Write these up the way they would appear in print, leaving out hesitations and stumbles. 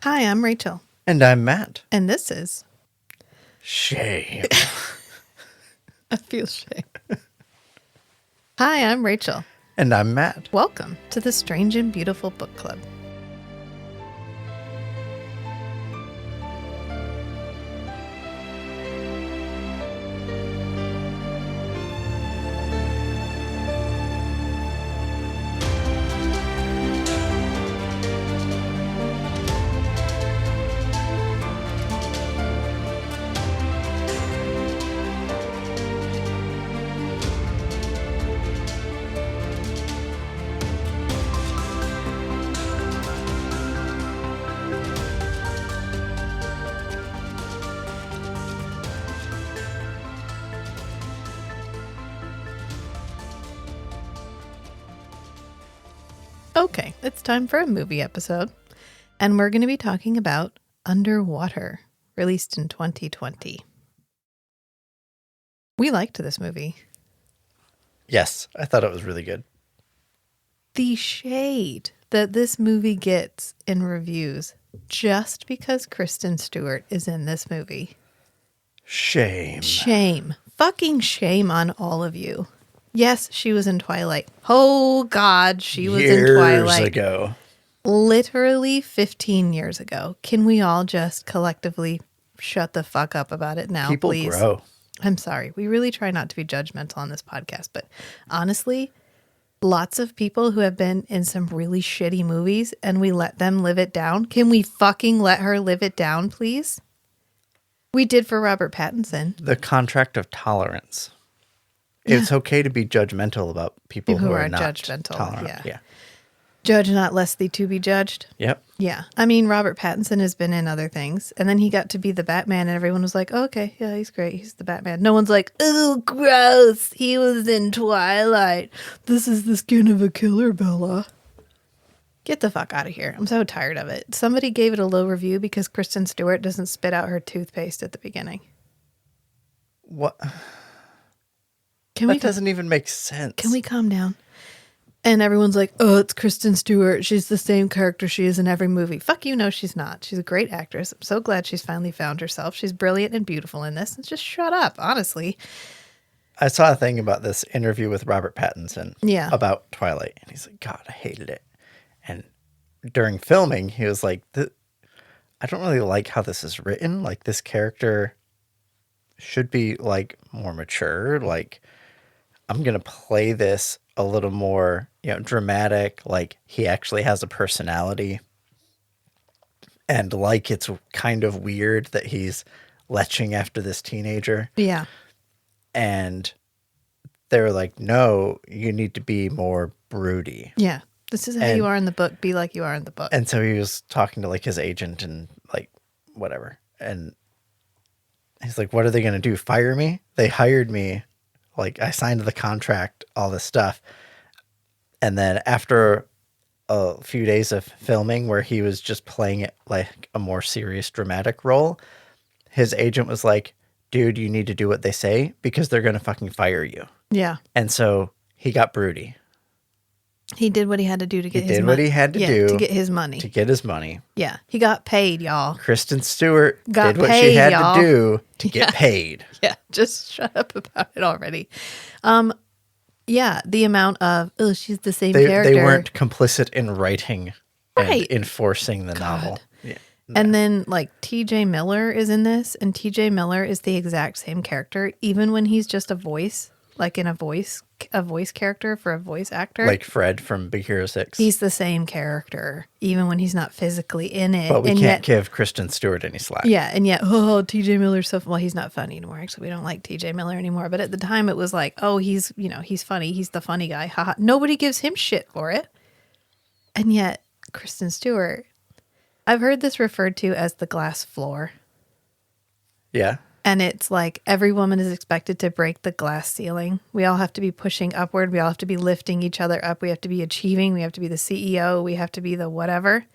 Hi, I'm Rachel. And I'm Matt. And this is Shame. I Feel Shame. Hi, I'm Rachel. And I'm Matt. Welcome to the Strange and Beautiful Book Club. Okay, it's time for a movie episode. And we're going to be talking about Underwater, released in 2020. We liked this movie. Yes, I thought it was really good. The shade that this movie gets in reviews just because Kristin Stewart is in this movie. Shame. Shame. Fucking shame on all of you. Yes, she was in Twilight. Oh, God, she was in Twilight. Years ago. Literally 15 years ago. Can we all just collectively shut the fuck up about it now, People please? grow. I'm sorry. We really try not to be judgmental on this podcast, but honestly, lots of people who have been in some really shitty movies and we let them live it down. Can we fucking let her live it down, please? We did for Robert Pattinson. The contract of tolerance. It's okay to be judgmental about people who are not judgmental. tolerant. Yeah. Judge not lest thee to be judged. Yep. Yeah. I mean, Robert Pattinson has been in other things. And then he got to be the Batman and everyone was like, oh, okay, yeah, he's great. He's the Batman. No one's like, oh, gross. He was in Twilight. This is the skin of a killer, Bella. Get the fuck out of here. I'm so tired of it. Somebody gave it a low review because Kristin Stewart doesn't spit out her toothpaste at the beginning. What? That doesn't even make sense. Can we calm down? And everyone's like, oh, it's Kristin Stewart. She's the same character she is in every movie. Fuck you, no, she's not. She's a great actress. I'm so glad she's finally found herself. She's brilliant and beautiful in this. And just shut up, honestly. I saw a thing about this interview with Robert Pattinson about Twilight. And he's like, God, I hated it. And during filming, he was like, I don't really like how this is written. Like, this character should be, like, more mature. Like, I'm going to play this a little more, dramatic. Like, he actually has a personality. And, like, it's kind of weird that he's leching after this teenager. Yeah. And they were like, no, you need to be more broody. Yeah. This is how you are in the book. Be like you are in the book. And so he was talking to, like, his agent and, like, whatever. And he's like, what are they going to do? Fire me? They hired me. Like, I signed the contract, all this stuff. And then after a few days of filming where he was just playing it like a more serious, dramatic role, his agent was like, dude, you need to do what they say because they're going to fucking fire you. Yeah. And so he got broody. He did what he had to do to get his money. He did what he had to do. To get his money. To get his money. Yeah. He got paid, y'all. Kristen Stewart did what she had to do to get paid. Yeah. Just shut up about it already. Yeah. The amount of, oh, she's the same character. They weren't complicit in writing and enforcing the novel. Yeah. And then, like, T.J. Miller is in this, and T.J. Miller is the exact same character, even when he's just a voice, like in a voice character for a voice actor. Like Fred from Big Hero 6. He's the same character, even when he's not physically in it. But we can't give Kristen Stewart any slack. Yeah, and yet, oh, T.J. Miller's so, well, he's not funny anymore. Actually, we don't like T.J. Miller anymore. But at the time, it was like, oh, he's funny. He's the funny guy. Haha. Nobody gives him shit for it. And yet, Kristen Stewart, I've heard this referred to as the glass floor. Yeah. And it's like every woman is expected to break the glass ceiling. We all have to be pushing upward. We all have to be lifting each other up. We have to be achieving. We have to be the CEO. We have to be the whatever,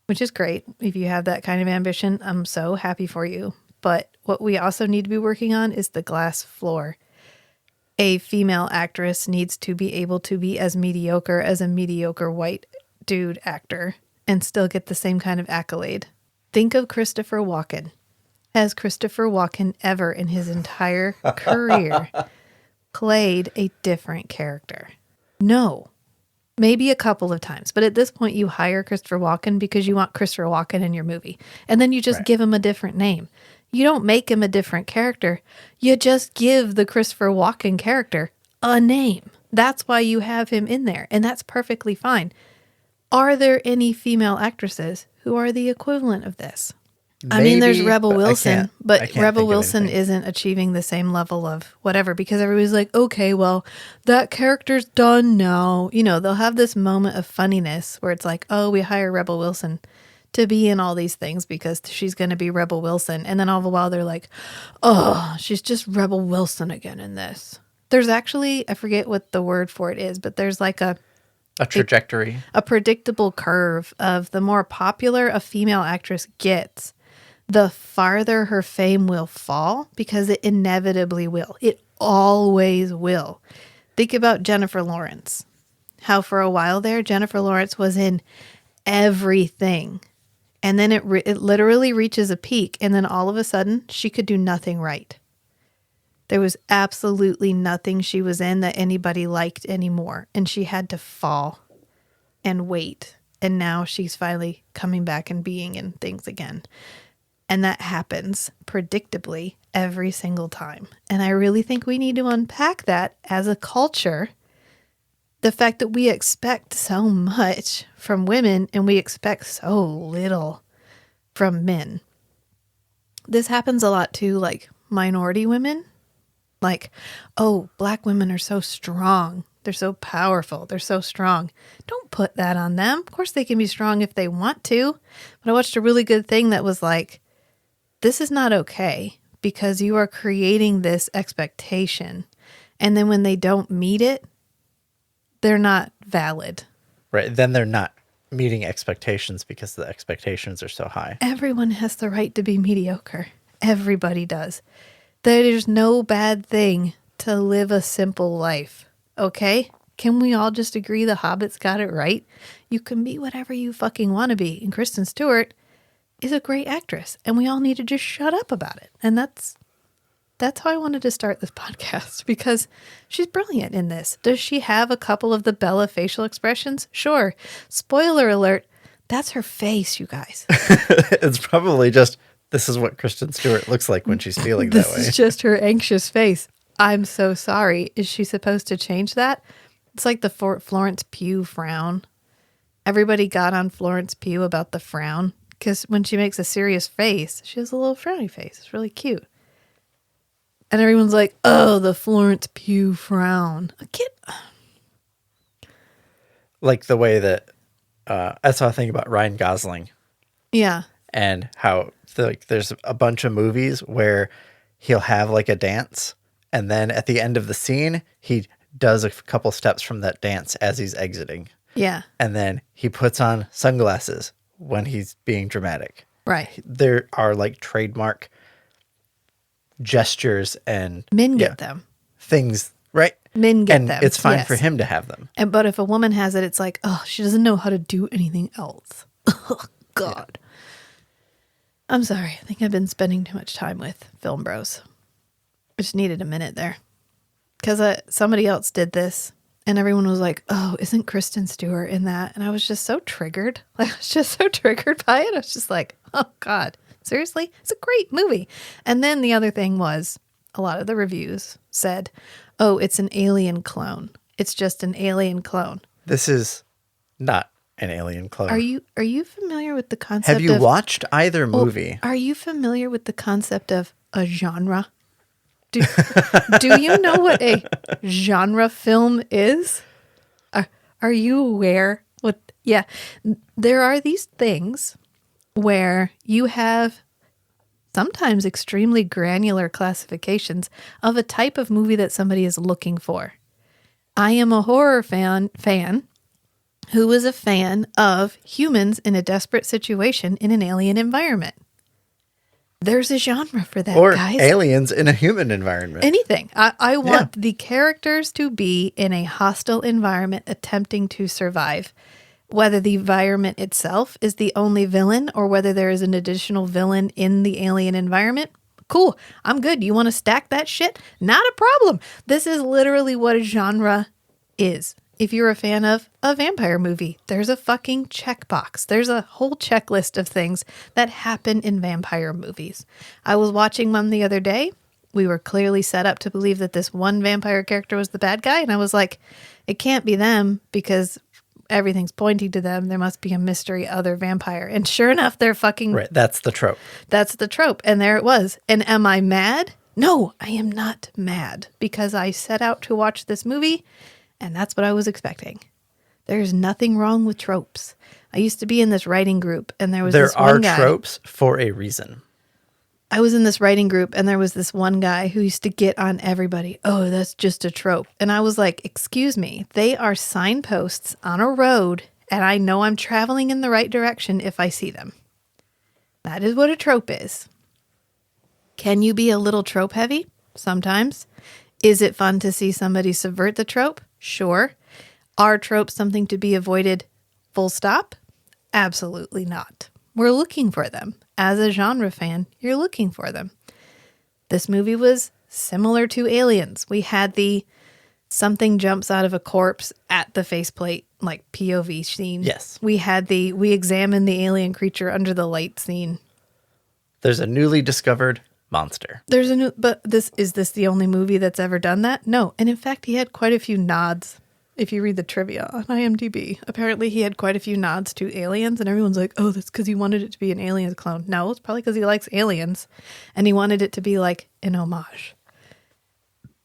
which is great. If you have that kind of ambition, I'm so happy for you. But what we also need to be working on is the glass floor. A female actress needs to be able to be as mediocre as a mediocre white dude actor and still get the same kind of accolade. Think of Christopher Walken. Has Christopher Walken ever in his entire career played a different character? No. Maybe a couple of times. But at this point, you hire Christopher Walken because you want Christopher Walken in your movie. And then you just give him a different name. You don't make him a different character. You just give the Christopher Walken character a name. That's why you have him in there. And that's perfectly fine. Are there any female actresses who are the equivalent of this? Maybe, I mean, there's Rebel Wilson, but Rebel Wilson isn't achieving the same level of whatever because everybody's like, okay, well, that character's done now. You know, they'll have this moment of funniness where it's like, oh, we hire Rebel Wilson to be in all these things because she's going to be Rebel Wilson. And then all the while they're like, oh, she's just Rebel Wilson again in this. There's actually, I forget what the word for it is, but there's like a trajectory, a predictable curve of the more popular a female actress gets, the farther her fame will fall because it inevitably will. It always will. Think about Jennifer Lawrence. How for a while there, Jennifer Lawrence was in everything. And then it literally reaches a peak. And then all of a sudden, she could do nothing right. There was absolutely nothing she was in that anybody liked anymore. And she had to fall and wait. And now she's finally coming back and being in things again. And that happens predictably every single time. And I really think we need to unpack that as a culture. The fact that we expect so much from women and we expect so little from men. This happens a lot to like minority women. Like, oh, Black women are so strong. They're so powerful. They're so strong. Don't put that on them. Of course they can be strong if they want to. But I watched a really good thing that was like, this is not okay because you are creating this expectation. And then when they don't meet it, they're not valid. Right. Then they're not meeting expectations because the expectations are so high. Everyone has the right to be mediocre. Everybody does. There's no bad thing to live a simple life. Okay? Can we all just agree the Hobbits got it right? You can be whatever you fucking want to be. And Kristin Stewart is a great actress. And we all need to just shut up about it. And that's how I wanted to start this podcast because she's brilliant in this. Does she have a couple of the Bella facial expressions? Sure. Spoiler alert, that's her face, you guys. It's probably just, this is what Kristin Stewart looks like when she's feeling that way. This is just her anxious face. I'm so sorry. Is she supposed to change that? It's like the Florence Pugh frown. Everybody got on Florence Pugh about the frown because when she makes a serious face, she has a little frowny face. It's really cute. And everyone's like, oh, the Florence Pugh frown. Like the way that I saw a thing about Ryan Gosling. Yeah. And how there's a bunch of movies where he'll have like a dance. And then at the end of the scene, he does a couple steps from that dance as he's exiting. Yeah. And then he puts on sunglasses when he's being dramatic. Right. There are like trademark gestures and men get them. Things, right? Men get them. It's fine for him to have them. But if a woman has it, it's like, oh, she doesn't know how to do anything else. Oh, God. Yeah. I'm sorry. I think I've been spending too much time with film bros. I just needed a minute there. Because somebody else did this, and everyone was like, oh, isn't Kristin Stewart in that? And I was just so triggered. Like, I was just so triggered by it. I was just like, oh, God. Seriously? It's a great movie. And then the other thing was, a lot of the reviews said, oh, it's an alien clone. It's just an alien clone. This is not an alien clone. Are you familiar with the concept Have you watched either movie? Are you familiar with the concept of a genre? Do you know what a genre film is? Are you aware? Yeah, there are these things where you have sometimes extremely granular classifications of a type of movie that somebody is looking for. I am a horror fan who is a fan of humans in a desperate situation in an alien environment. There's a genre for that, guys. Or aliens in a human environment. Anything. I want the characters to be in a hostile environment attempting to survive. whether the environment itself is the only villain or whether there is an additional villain in the alien environment, cool. I'm good. You want to stack that shit? Not a problem. This is literally what a genre is. If you're a fan of a vampire movie, there's a fucking checkbox. There's a whole checklist of things that happen in vampire movies. I was watching one the other day. We were clearly set up to believe that this one vampire character was the bad guy. And I was like, it can't be them because everything's pointing to them. There must be a mystery other vampire. And sure enough, they're fucking... Right, that's the trope. That's the trope. And there it was. And am I mad? No, I am not mad because I set out to watch this movie and that's what I was expecting. There's nothing wrong with tropes. I used to be in this writing group and there was this one guy. There are tropes for a reason. I was in this writing group and there was this one guy who used to get on everybody. Oh, that's just a trope. And I was like, excuse me, they are signposts on a road and I know I'm traveling in the right direction if I see them. That is what a trope is. Can you be a little trope heavy? Sometimes. Is it fun to see somebody subvert the trope? Sure. Are tropes something to be avoided full stop? Absolutely not. We're looking for them. As a genre fan, you're looking for them. This movie was similar to Aliens. We had the something jumps out of a corpse at the faceplate, like POV scene. Yes. We had the we examine the alien creature under the light scene. There's a newly discovered monster. But is this the only movie that's ever done that? No. And in fact, he had quite a few nods. If you read the trivia on IMDb, apparently he had quite a few nods to Aliens, and everyone's like, oh, that's because he wanted it to be an Aliens clone. No, it's probably because he likes Aliens, and he wanted it to be like an homage.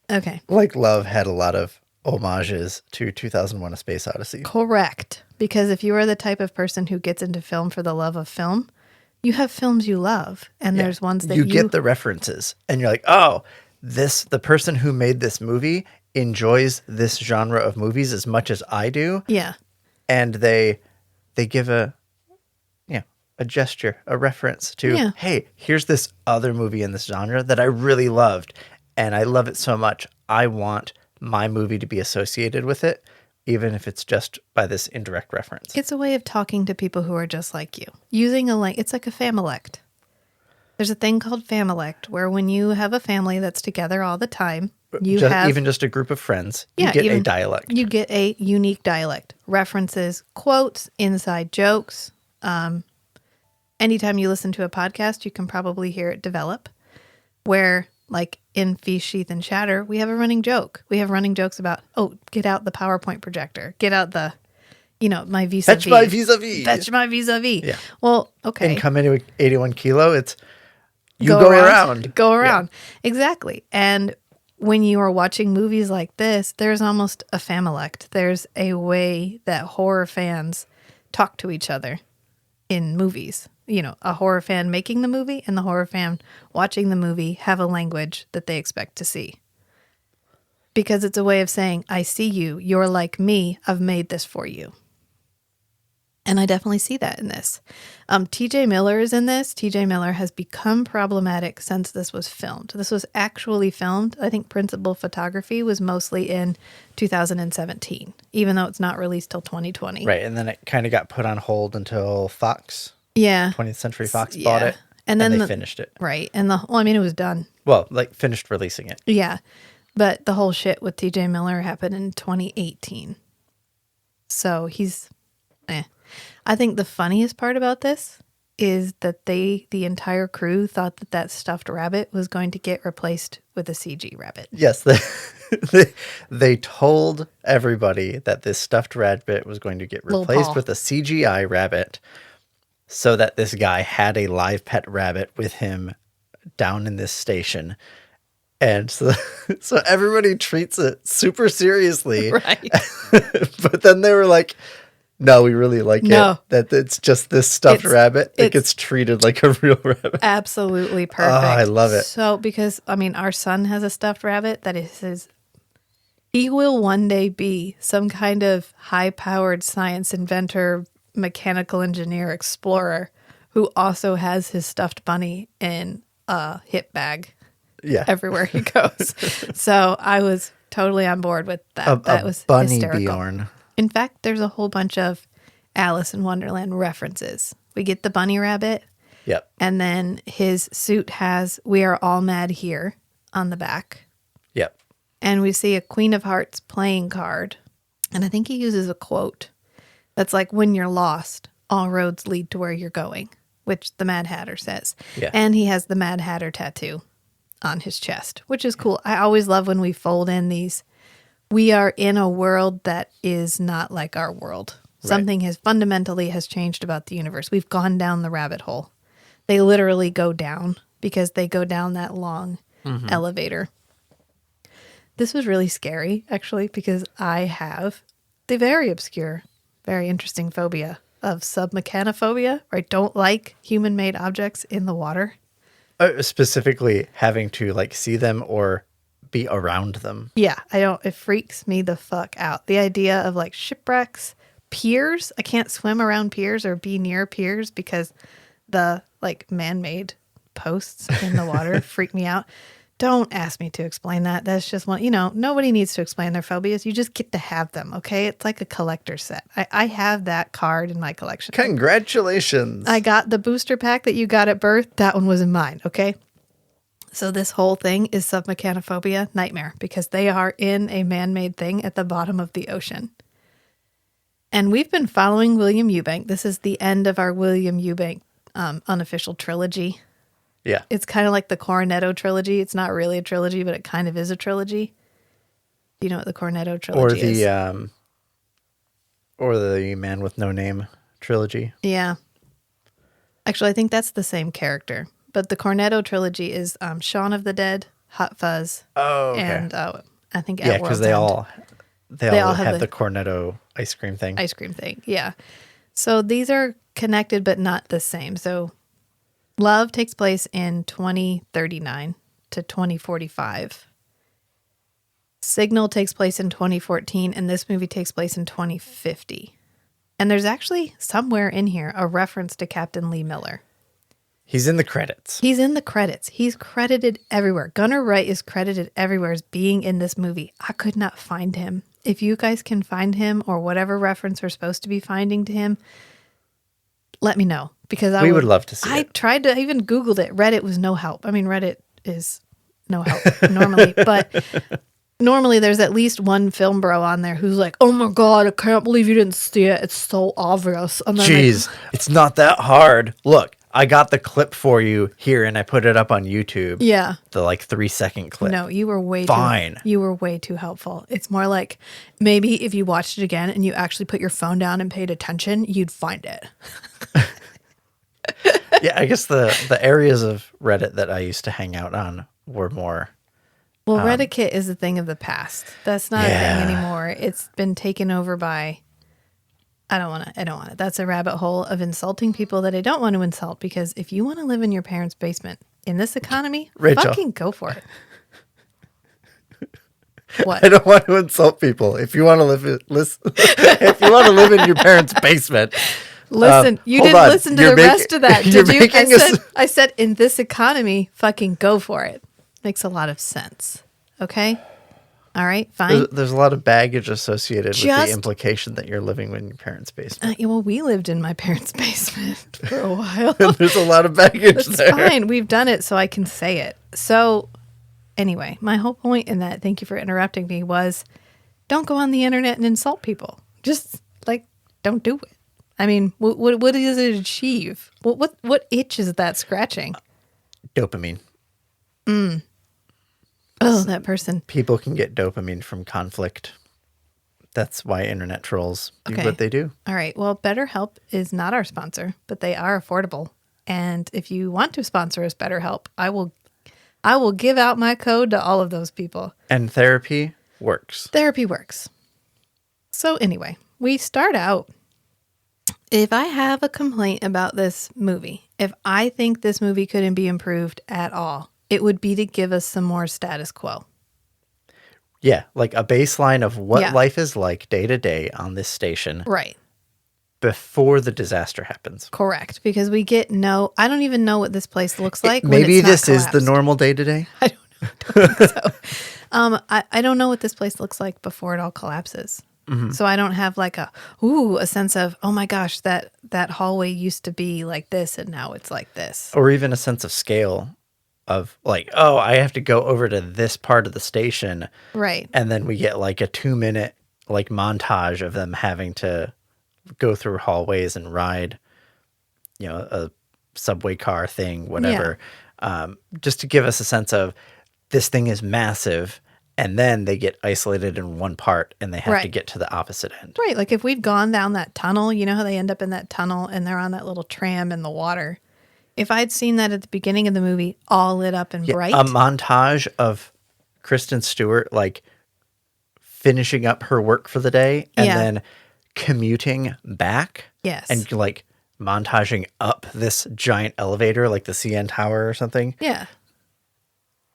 Okay. Like Love had a lot of homages to 2001: A Space Odyssey. Correct. Because if you are the type of person who gets into film for the love of film, you have films you love, and there's ones that you get the references, and you're like, oh, the person who made this movie enjoys this genre of movies as much as I do. Yeah. And they give a gesture, a reference to, hey, here's this other movie in this genre that I really loved, and I love it so much, I want my movie to be associated with it, even if it's just by this indirect reference. It's a way of talking to people who are just like you. Using it's like a familect. There's a thing called familect where when you have a family that's together all the time, even just a group of friends, you get a dialect. You get a unique dialect. References, quotes, inside jokes. Anytime you listen to a podcast, you can probably hear it develop. Where, like in Feast, Sheath, and Shatter, we have a running joke. We have running jokes about, get out the PowerPoint projector. Get out the, my vis-a-vis. Fetch my vis-a-vis. Fetch my vis-a-vis. Yeah. Well, okay. And come into 81 Kilo, it's go around. Go around. Yeah. Exactly. And when you are watching movies like this, there's almost a familect. There's a way that horror fans talk to each other in movies. A horror fan making the movie and the horror fan watching the movie have a language that they expect to see. Because it's a way of saying, I see you, you're like me, I've made this for you. And I definitely see that in this. TJ Miller is in this. TJ Miller has become problematic since this was filmed. This was actually filmed. I think principal photography was mostly in 2017, even though it's not released till 2020. Right, and then it kind of got put on hold until Fox. Yeah. 20th Century Fox bought it, and then they finished it. Right, and it was done. Well, finished releasing it. Yeah, but the whole shit with TJ Miller happened in 2018. So he's, I think the funniest part about this is that the entire crew thought that stuffed rabbit was going to get replaced with a CG rabbit. Yes, they told everybody that this stuffed rabbit was going to get replaced with a CGI rabbit so that this guy had a live pet rabbit with him down in this station. And so everybody treats it super seriously. Right. But then they were like, no, we really like it. That it's just this stuffed rabbit. It gets treated like a real rabbit. Absolutely perfect. Oh, I love it. So, because, our son has a stuffed rabbit that is his. He will one day be some kind of high-powered science inventor, mechanical engineer, explorer, who also has his stuffed bunny in a hip bag. Yeah. Everywhere he goes. So I was totally on board with that. That was bunny hysterical. Bjorn. In fact, there's a whole bunch of Alice in Wonderland references. We get the bunny rabbit. Yep. And then his suit has "We are all mad here" on the back. Yep. And we see a Queen of Hearts playing card. And I think he uses a quote that's like, "When you're lost, all roads lead to where you're going," which the Mad Hatter says. Yeah. And he has the Mad Hatter tattoo on his chest, which is cool. I always love when we fold in these. We are in a world that is not like our world. Right. Something has fundamentally changed about the universe. We've gone down the rabbit hole. They literally go down because they go down that long elevator. This was really scary, actually, because I have the very obscure, very interesting phobia of submechanophobia, where I don't like human-made objects in the water. Specifically having to like see them or be around them. Yeah, it freaks me the fuck out. The idea of like shipwrecks, piers. I can't swim around piers or be near piers because the like man-made posts in the water freak me out. Don't ask me to explain that. That's just one, nobody needs to explain their phobias. You just get to have them, okay? It's like a collector's set. I have that card in my collection. Congratulations. I got the booster pack that you got at birth. That one was in mine, okay? So this whole thing is submechanophobia nightmare because they are in a man-made thing at the bottom of the ocean. And we've been following William Eubank. This is the end of our William Eubank unofficial trilogy. Yeah. It's kind of like the Cornetto trilogy. It's not really a trilogy, but it kind of is a trilogy. Do you know what the Cornetto trilogy is? Or the Man with No Name trilogy. Yeah. Actually, I think that's the same character. But the Cornetto trilogy is Shaun of the Dead, Hot Fuzz. Oh, okay. And I think At World's End. They all have the Cornetto ice cream thing. Ice cream thing, yeah. So these are connected but not the same. So Love takes place in 2039 to 2045. Signal takes place in 2014, and this movie takes place in 2050. And there's actually somewhere in here a reference to Captain Lee Miller. He's in the credits. He's in the credits. He's credited everywhere. Gunnar Wright is credited everywhere as being in this movie. I could not find him. If you guys can find him or whatever reference we're supposed to be finding to him, let me know. Because we would love to see it. I tried to, even Googled it. Reddit was no help. I mean, Reddit is no help normally. But normally there's at least one film bro on there who's like, "Oh my God, I can't believe you didn't see it. It's so obvious." And then jeez, it's not that hard. Look, I got the clip for you here and I put it up on YouTube. Yeah. The like 3-second clip. No, you were way fine. You were way too helpful. It's more like maybe if you watched it again and you actually put your phone down and paid attention, you'd find it. Yeah, I guess the areas of Reddit that I used to hang out on were more. Well, Reddit is a thing of the past. That's not a thing anymore. It's been taken over by. I don't want it. That's a rabbit hole of insulting people that I don't want to insult, because if you want to live in your parents' basement in this economy, Rachel, fucking go for it. What? I don't want to insult people. If you want to live in your parents' basement. Listen, you didn't listen to the rest of that, did you? I said, in this economy, fucking go for it. Makes a lot of sense. Okay? All right, fine. There's a lot of baggage associated with the implication that you're living in your parents' basement. Well, we lived in my parents' basement for a while. And there's a lot of baggage there. It's fine. We've done it, so I can say it. So, anyway, my whole point in that, thank you for interrupting me, was don't go on the internet and insult people. Just, don't do it. I mean, what does it achieve? What itch is that scratching? Dopamine. Oh, that person. People can get dopamine from conflict. That's why internet trolls do what they do. All right. Well, BetterHelp is not our sponsor, but they are affordable. And if you want to sponsor us, BetterHelp, I will give out my code to all of those people. And therapy works. Therapy works. So anyway, we start out. If I have a complaint about this movie, if I think this movie couldn't be improved at all, it would be to give us some more status quo. Yeah, like a baseline of what life is like day to day on this station. Right. Before the disaster happens. Correct. Because we get I don't even know what this place looks like. Maybe this is the normal day to day. I don't know. I don't think so. I don't know what this place looks like before it all collapses. So I don't have like a sense of, oh my gosh, that hallway used to be like this and now it's like this. Or even a sense of scale of like, oh, I have to go over to this part of the station. Right. And then we get like a 2-minute like montage of them having to go through hallways and ride, a subway car thing, whatever. Just to give us a sense of this thing is massive. And then they get isolated in one part and they have to get to the opposite end. Right. Like if we'd gone down that tunnel, you know how they end up in that tunnel and they're on that little tram in the water. If I'd seen that at the beginning of the movie, all lit up and bright. A montage of Kristin Stewart, like finishing up her work for the day and then commuting back. Yes. And like montaging up this giant elevator, like the CN Tower or something. Yeah.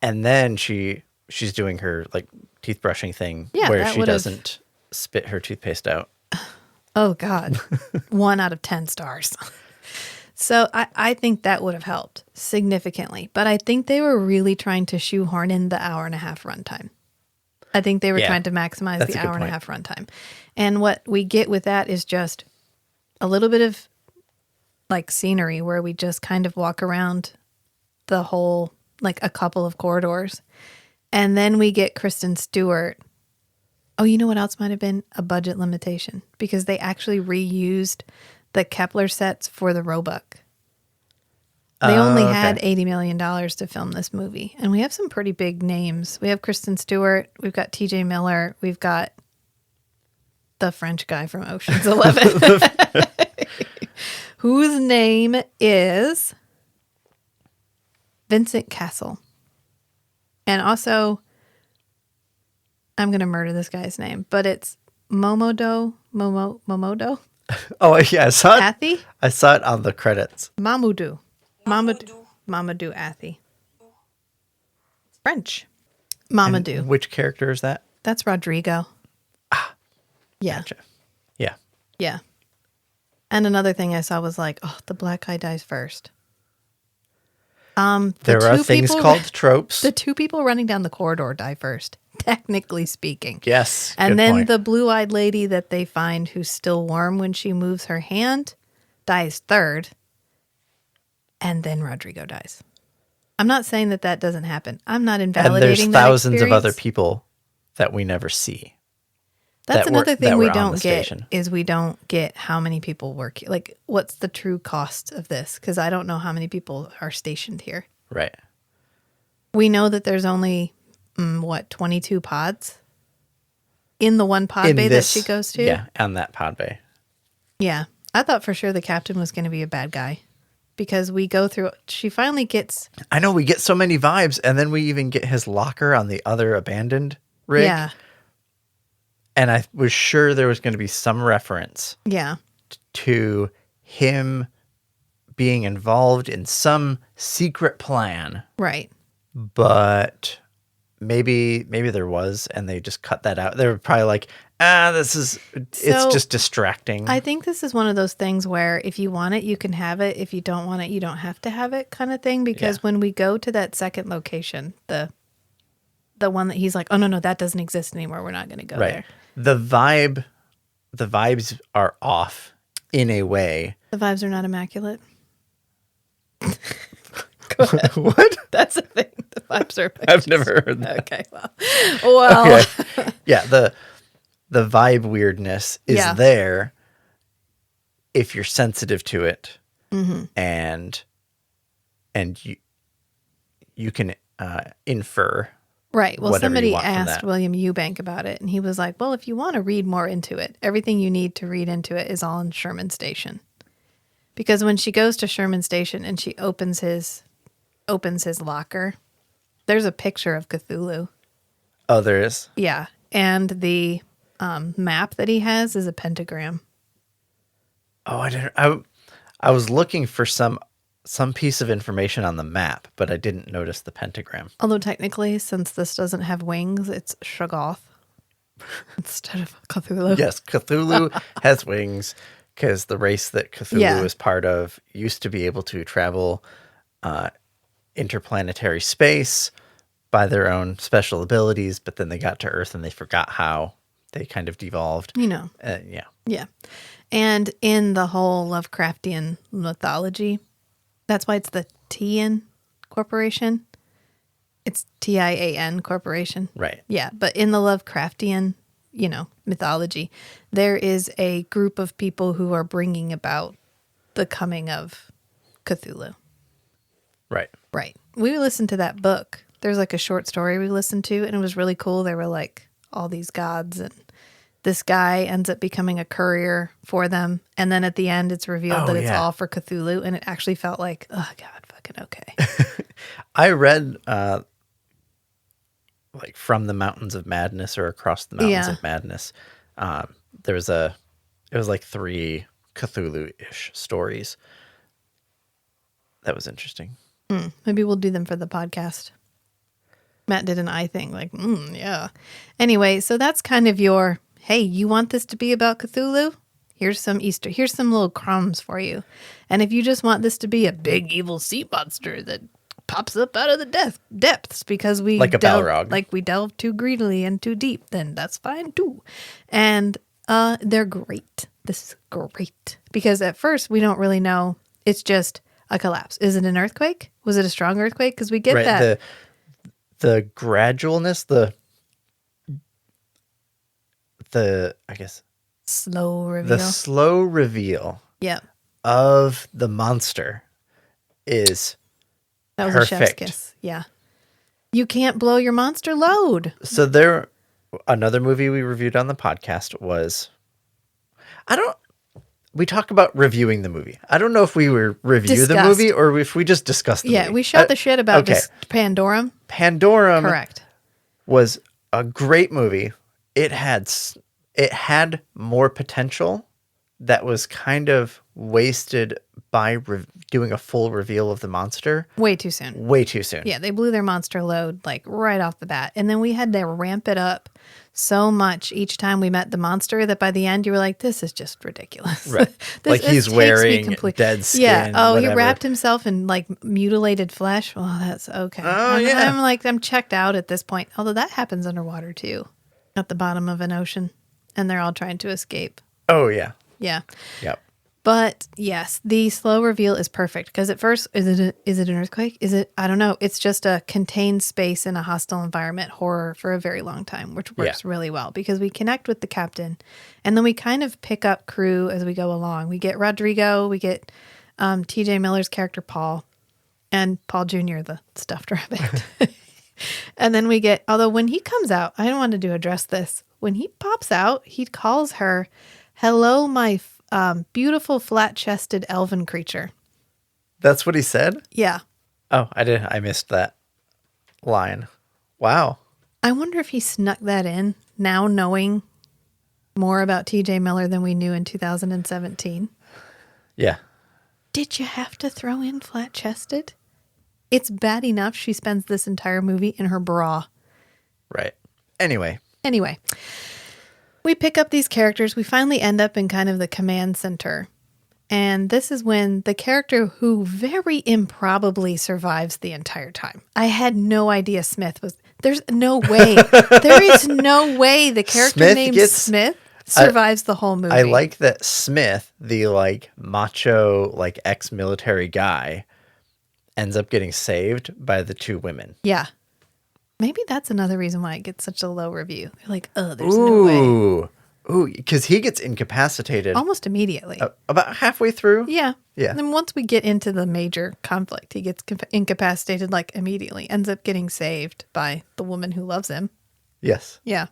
And then she's doing her like teeth brushing thing where she doesn't spit her toothpaste out. Oh God. 1 out of 10 stars. So I think that would have helped significantly, but I think they were really trying to shoehorn in the 1.5 hour runtime. I think they were trying to maximize the 1.5 hour runtime. And what we get with that is just a little bit of like scenery where we just kind of walk around the whole, like a couple of corridors. And then we get Kristin Stewart. Oh, you know what else might have been? A budget limitation, because they actually reused the Kepler sets for the Roebuck. They only had $80 million to film this movie. And we have some pretty big names. We have Kristin Stewart. We've got TJ Miller. We've got the French guy from Ocean's 11. Whose name is Vincent Cassel. And also, I'm going to murder this guy's name, but it's Momodo. Oh, yeah. Athie? I saw it on the credits. Mamadou Athie. French. Mamadou. And which character is that? That's Rodrigo. Yeah. Gotcha. Yeah. Yeah. And another thing I saw was like, oh, the black guy dies first. There are things called tropes. The 2 people running down the corridor die first, technically speaking. Yes. And then the blue-eyed lady that they find who's still warm when she moves her hand dies third. And then Rodrigo dies. I'm not saying that doesn't happen. I'm not invalidating and there's that thousands of other experience. people that we never see. That's another thing we don't get station. is we don't get how many people work here. Like, what's the true cost of this? Because I don't know how many people are stationed here. Right. We know that there's only, 22 pods in the one pod bay that she goes to? Yeah, on that pod bay. Yeah. I thought for sure the captain was going to be a bad guy because we go through, she finally gets. I know, we get so many vibes, and then we even get his locker on the other abandoned rig. Yeah. And I was sure there was going to be some reference to him being involved in some secret plan. Right. But maybe there was, and they just cut that out. They were probably like, it's just distracting. I think this is one of those things where if you want it, you can have it. If you don't want it, you don't have to have it kind of thing. Because when we go to that second location, the one that he's like, oh, no, that doesn't exist anymore. We're not going to go there. The vibes are off in a way. The vibes are not immaculate. What? That's a thing. The vibes are immaculate. I've never heard that. Okay, well. Okay. Yeah, the vibe weirdness is there if you're sensitive to it, and you can infer. Right. Well, somebody asked William Eubank about it, and he was like, well, if you want to read more into it, everything you need to read into it is all in Sherman Station. Because when she goes to Sherman Station and she opens his locker, there's a picture of Cthulhu. Oh, there is? Yeah. And the map that he has is a pentagram. Oh, I was looking for some piece of information on the map, but I didn't notice the pentagram. Although technically, since this doesn't have wings, it's Shoggoth instead of Cthulhu. Yes, Cthulhu has wings because the race that Cthulhu is part of used to be able to travel interplanetary space by their own special abilities, but then they got to Earth and they forgot how. they kind of devolved. Yeah. Yeah. And in the whole Lovecraftian mythology, that's why it's the Tian Corporation. It's TIAN Corporation. Right. Yeah. But in the Lovecraftian, mythology, there is a group of people who are bringing about the coming of Cthulhu. Right. Right. We listened to that book. There's like a short story we listened to, and it was really cool. There were like all these gods, and this guy ends up becoming a courier for them. And then at the end, it's revealed that it's all for Cthulhu, and it actually felt like, oh, God, fucking okay. I read like From the Mountains of Madness or Across the Mountains of Madness. It was like 3 Cthulhu-ish stories. That was interesting. Maybe we'll do them for the podcast. Matt did an eye thing, like, yeah. Anyway, so that's kind of your, hey, you want this to be about Cthulhu? Here's some little crumbs for you. And if you just want this to be a big evil sea monster that pops up out of the depths because we like a Balrog. Like we delve too greedily and too deep, then that's fine too. And they're great. This is great. Because at first we don't really know. It's just a collapse. Is it an earthquake? Was it a strong earthquake? Because we get that. The gradualness, the I guess slow reveal. The slow reveal of the monster is that was perfect. A chef's kiss. Yeah. You can't blow your monster load. So another movie we reviewed on the podcast was we talk about reviewing the movie. I don't know if we review the movie or if we just discussed the movie. Yeah, we shot the shit about this Pandorum. Pandorum correct. Was a great movie. It had more potential that was kind of wasted by doing a full reveal of the monster. Way too soon. Yeah, they blew their monster load like right off the bat. And then we had to ramp it up so much each time we met the monster that by the end you were like, this is just ridiculous. Right. Like he's wearing dead skin. Yeah. Oh, whatever. He wrapped himself in like mutilated flesh. Well, that's okay. Oh, yeah. I'm checked out at this point. Although that happens underwater too. At the bottom of an ocean. And they're all trying to escape. Oh, yeah. Yeah. Yep. But yes, the slow reveal is perfect because at first, is it an earthquake? I don't know. It's just a contained space in a hostile environment horror for a very long time, which works really well because we connect with the captain and then we kind of pick up crew as we go along. We get Rodrigo, we get TJ Miller's character, Paul, and Paul Jr., the stuffed rabbit. And then we get, although when he comes out, I wanted to address this. When he pops out, he calls her, hello, my beautiful flat-chested elven creature. That's what he said? Yeah. Oh, I missed that line. Wow. I wonder if he snuck that in now knowing more about TJ Miller than we knew in 2017. Yeah. Did you have to throw in flat-chested? It's bad enough she spends this entire movie in her bra. Right. Anyway. We pick up these characters. We finally end up in kind of the command center. And this is when the character who very improbably survives the entire time. I had no idea Smith was... There's no way. There is no way the character named Smith survives the whole movie. I like that Smith, the like macho, like ex-military guy, ends up getting saved by the 2 women. Yeah. Maybe that's another reason why it gets such a low review. They're like, oh, there's no way. Ooh, because he gets incapacitated. Almost immediately. About halfway through? Yeah. Yeah. And then once we get into the major conflict, he gets incapacitated like immediately. Ends up getting saved by the woman who loves him. Yes. Yeah.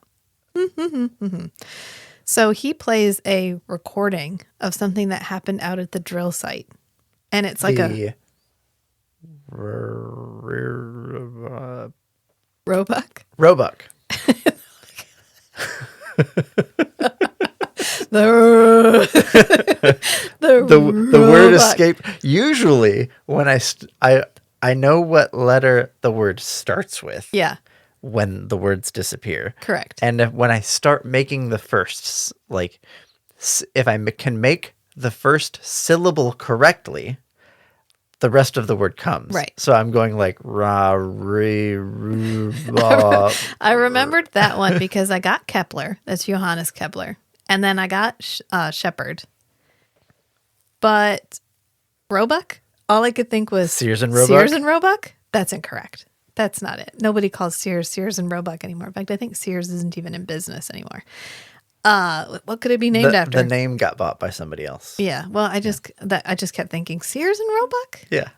So he plays a recording of something that happened out at the drill site. And it's like a... Roebuck? Roebuck. the word escape. Usually when I know what letter the word starts with. Yeah. When the words disappear. Correct. And when I start making the first, like, if I can make the first syllable correctly, the rest of the word comes. Right. So I'm going like ra, re, ru, ra. I remembered that one because I got Kepler. That's Johannes Kepler. And then I got Shepherd. But Roebuck, all I could think was Sears and Roebuck? Sears and Roebuck? That's incorrect. That's not it. Nobody calls Sears and Roebuck anymore. In fact, I think Sears isn't even in business anymore. What could it be named after? The name got bought by somebody else. Yeah. Well, I just kept thinking Sears and Roebuck. Yeah.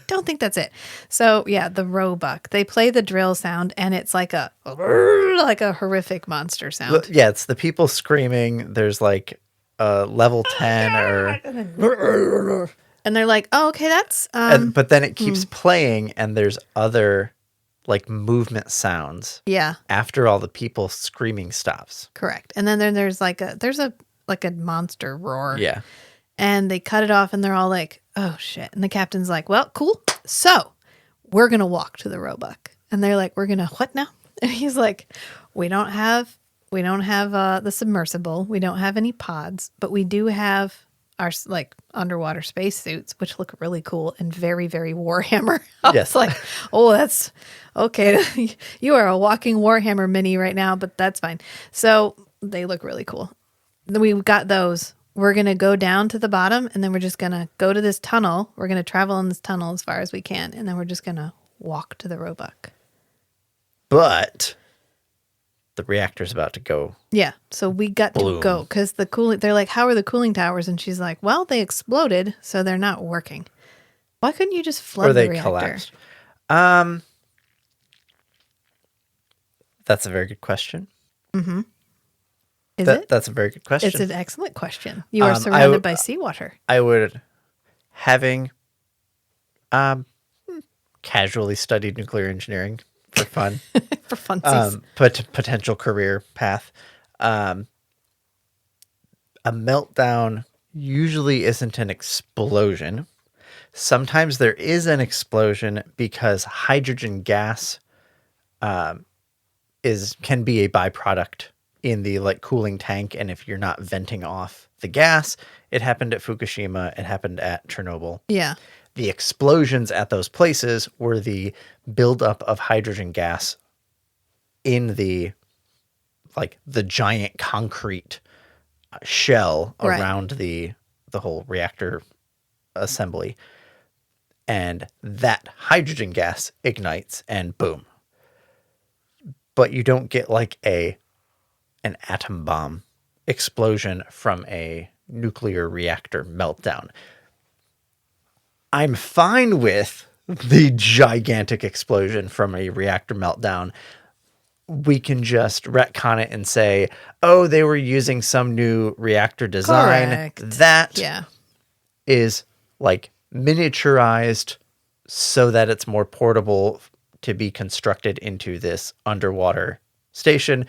Don't think that's it. So yeah, the Roebuck. They play the drill sound, and it's like a horrific monster sound. Yeah, it's the people screaming. There's like level 10 or... And they're like, oh, okay, that's... but then it keeps playing, and there's other like movement sounds. Yeah. After all the people screaming stops. Correct. And then there's a monster roar. Yeah. And they cut it off, and they're all like, oh shit. And the captain's like, well, cool. So we're going to walk to the Roebuck. And they're like, we're going to what now? And he's like, we don't have the submersible. We don't have any pods, but we do have our like underwater spacesuits, which look really cool and very, very Warhammer. I was like, oh, that's okay. You are a walking Warhammer mini right now, but that's fine. So they look really cool. Then we've got those. We're going to go down to the bottom, and then we're just going to go to this tunnel. We're going to travel in this tunnel as far as we can, and then we're just going to walk to the Roebuck. But the reactor's about to go. Yeah, so we got to go because they're like, how are the cooling towers? And she's like, well, they exploded, so they're not working. Why couldn't you just flood the reactor? Or they collapsed. That's a very good question. Mm-hmm. Is it? That's a very good question. It's an excellent question. You are surrounded by seawater. I would, having casually studied nuclear engineering for fun. For funsies. Potential career path. A meltdown usually isn't an explosion. Sometimes there is an explosion because hydrogen gas can be a byproduct in the like cooling tank, and if you're not venting off the gas, it happened at Fukushima, it happened at Chernobyl. Yeah. The explosions at those places were the buildup of hydrogen gas in the giant concrete shell around the whole reactor assembly. And that hydrogen gas ignites and boom. But you don't get like an atom bomb explosion from a nuclear reactor meltdown. I'm fine with the gigantic explosion from a reactor meltdown. We can just retcon it and say, oh, they were using some new reactor design. Correct. That is like miniaturized so that it's more portable to be constructed into this underwater station.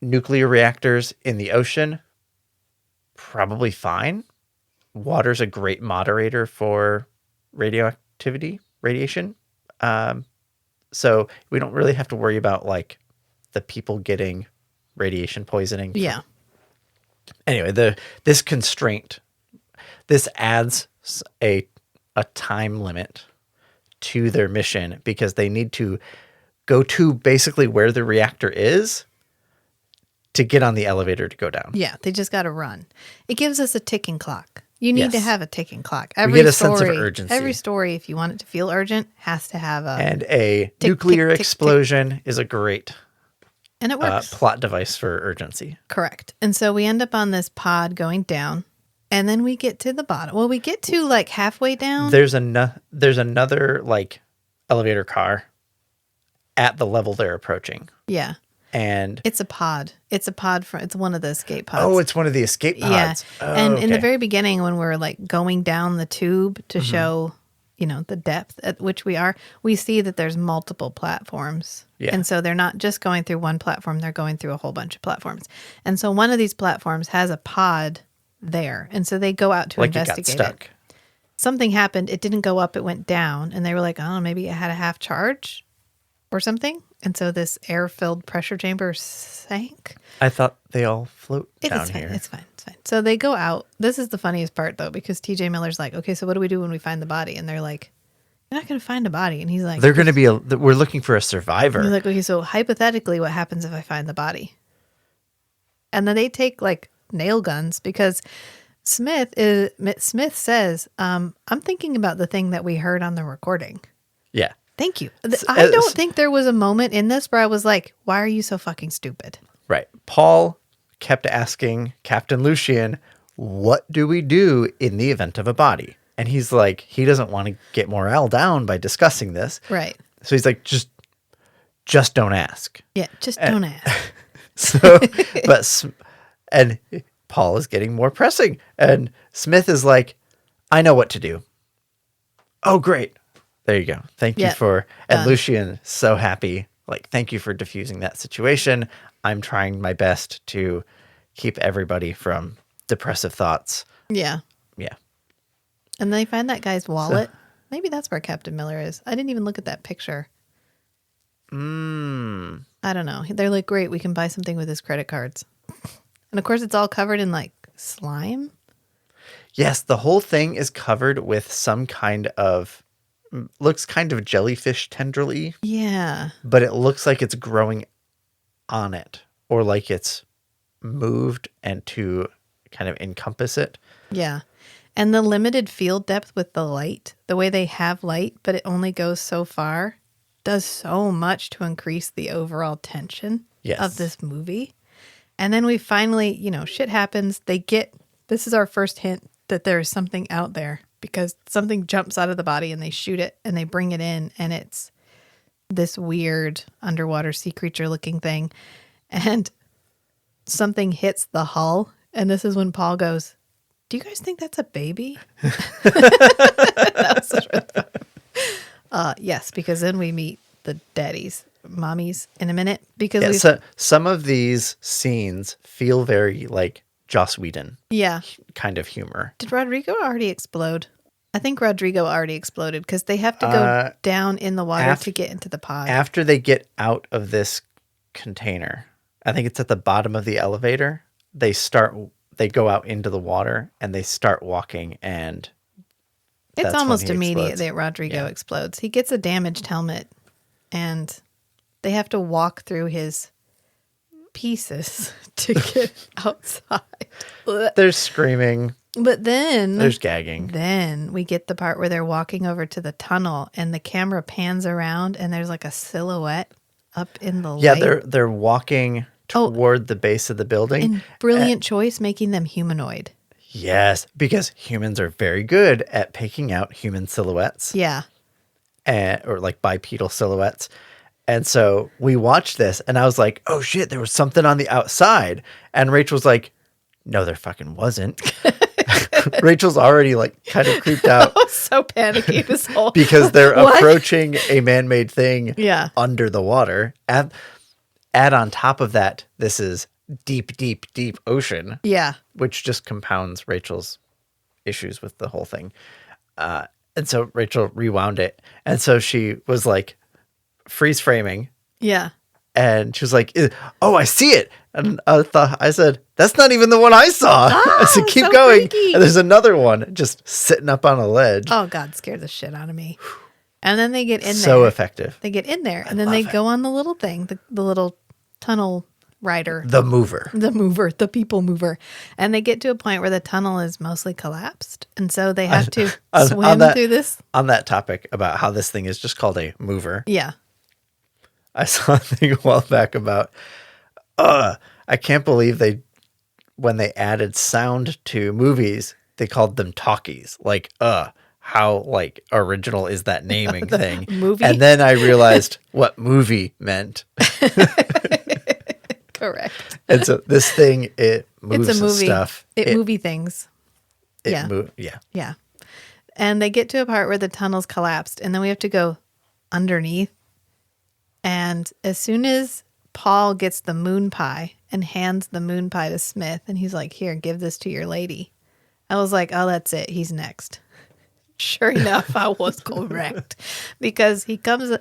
Nuclear reactors in the ocean, probably fine. Water's a great moderator for radiation. So we don't really have to worry about like the people getting radiation poisoning. Yeah. Anyway, this constraint, this adds a time limit to their mission because they need to go to basically where the reactor is to get on the elevator to go down. Yeah, they just got to run. It gives us a ticking clock. You need to have a ticking clock. We get a sense of urgency. Every story, if you want it to feel urgent, has to have a nuclear explosion is a great and it works. Plot device for urgency. Correct. And so we end up on this pod going down, and then we get to the bottom. Well, we get to like halfway down. There's another like elevator car at the level they're approaching. Yeah. And it's a pod. It's one of the escape pods. Oh, it's one of the escape pods. Yeah. Oh, and in the very beginning, when we're like going down the tube to show, the depth at which we are, we see that there's multiple platforms. Yeah. And so they're not just going through one platform, they're going through a whole bunch of platforms. And so one of these platforms has a pod there. And so they go out to investigate it. Got stuck. Something happened. It didn't go up. It went down. And they were like, oh, maybe it had a half charge or something. And so this air-filled pressure chamber sank. I thought they all float down here. It's fine. fine. So they go out. This is the funniest part, though, because TJ Miller's like, okay, so what do we do when we find the body? And they're like, you're not going to find a body. And he's like, they're going to be, we're looking for a survivor. He's like, okay, so hypothetically, what happens if I find the body? And then they take like nail guns because Smith says, I'm thinking about the thing that we heard on the recording. Yeah. Thank you. I don't think there was a moment in this where I was like, why are you so fucking stupid? Right. Paul kept asking Captain Lucien, what do we do in the event of a body? And he's like, he doesn't want to get morale down by discussing this. Right. So he's like, just don't ask. Yeah, just don't ask. So, and Paul is getting more pressing. And Smith is like, I know what to do. Oh, great. There you go. Thank you for, and Lucien, so happy. Like, thank you for diffusing that situation. I'm trying my best to keep everybody from depressive thoughts. Yeah. Yeah. And then they find that guy's wallet. Maybe that's where Captain Miller is. I didn't even look at that picture. I don't know. They're like, great, we can buy something with his credit cards. And of course, it's all covered in like slime. Yes, the whole thing is covered with some kind of, looks kind of jellyfish tendrily. Yeah. But it looks like it's growing on it, or like it's moved and to kind of encompass it. Yeah. And the limited field depth with the light, the way they have light, but it only goes so far, does so much to increase the overall tension of this movie. And then we finally, shit happens. This is our first hint that there is something out there because something jumps out of the body and they shoot it and they bring it in and it's this weird underwater sea creature looking thing. And something hits the hull. And this is when Paul goes, do you guys think that's a baby? That was really fun. Yes, because then we meet the daddies, mommies in a minute. Because so some of these scenes feel very like Joss Whedon kind of humor. Did Rodrigo already explode? I think Rodrigo already exploded because they have to go down in the water to get into the pod. After they get out of this container, I think it's at the bottom of the elevator, they go out into the water and they start walking, and it's almost immediate that Rodrigo explodes. He gets a damaged helmet and they have to walk through his pieces to get outside. There's screaming. But then there's gagging. Then we get the part where they're walking over to the tunnel and the camera pans around and there's like a silhouette up in the light. Yeah, they're walking toward the base of the building. And brilliant choice making them humanoid. Yes, because humans are very good at picking out human silhouettes. Yeah. Or like bipedal silhouettes. And so we watched this and I was like, oh shit, there was something on the outside. And Rachel's like, no, there fucking wasn't. Rachel's already like kind of creeped out. I was so panicky this whole because they're approaching a man-made thing under the water. Add on top of that, this is deep, deep, deep ocean. Yeah. Which just compounds Rachel's issues with the whole thing. And so Rachel rewound it. And so she was like freeze framing. Yeah. And she was like, oh, I see it. And I said, that's not even the one I saw. I said, keep going. Freaky. And there's another one just sitting up on a ledge. Oh, God, scared the shit out of me. And then they get in there. So effective. They get in there. And then they go on the little thing, the little tunnel rider. The mover. The people mover. And they get to a point where the tunnel is mostly collapsed. And so they have to swim through this. On that topic about how this thing is just called a mover. Yeah. I saw a thing a while back about, I can't believe when they added sound to movies, they called them talkies. Like, how like original is that naming thing? Movie? And then I realized what movie meant. Correct. And so this thing, it moves it's a movie. Stuff. It movie things. Yeah. Yeah. And they get to a part where the tunnel's collapsed and then we have to go underneath. And as soon as Paul gets the moon pie and hands the moon pie to Smith and he's like, here, give this to your lady. I was like, oh, that's it. He's next. Sure enough, I was correct because he comes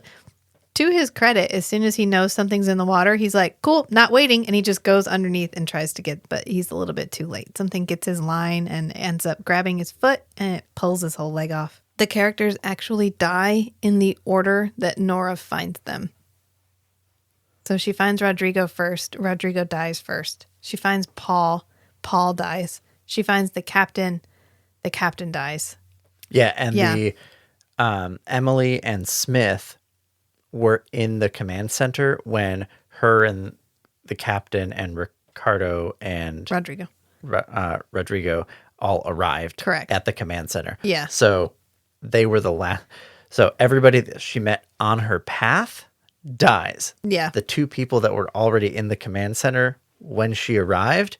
to his credit, as soon as he knows something's in the water, he's like, cool, not waiting. And he just goes underneath and tries to get, but he's a little bit too late. Something gets his line and ends up grabbing his foot and it pulls his whole leg off. The characters actually die in the order that Nora finds them. So she finds Rodrigo first. Rodrigo dies first. She finds Paul. Paul dies. She finds the captain. The captain dies. Yeah, and the Emily and Smith were in the command center when her and the captain and Ricardo and Rodrigo all arrived. Correct. At the command center. Yeah. So they were the last. So everybody that she met on her path dies. Yeah. The two people that were already in the command center when she arrived,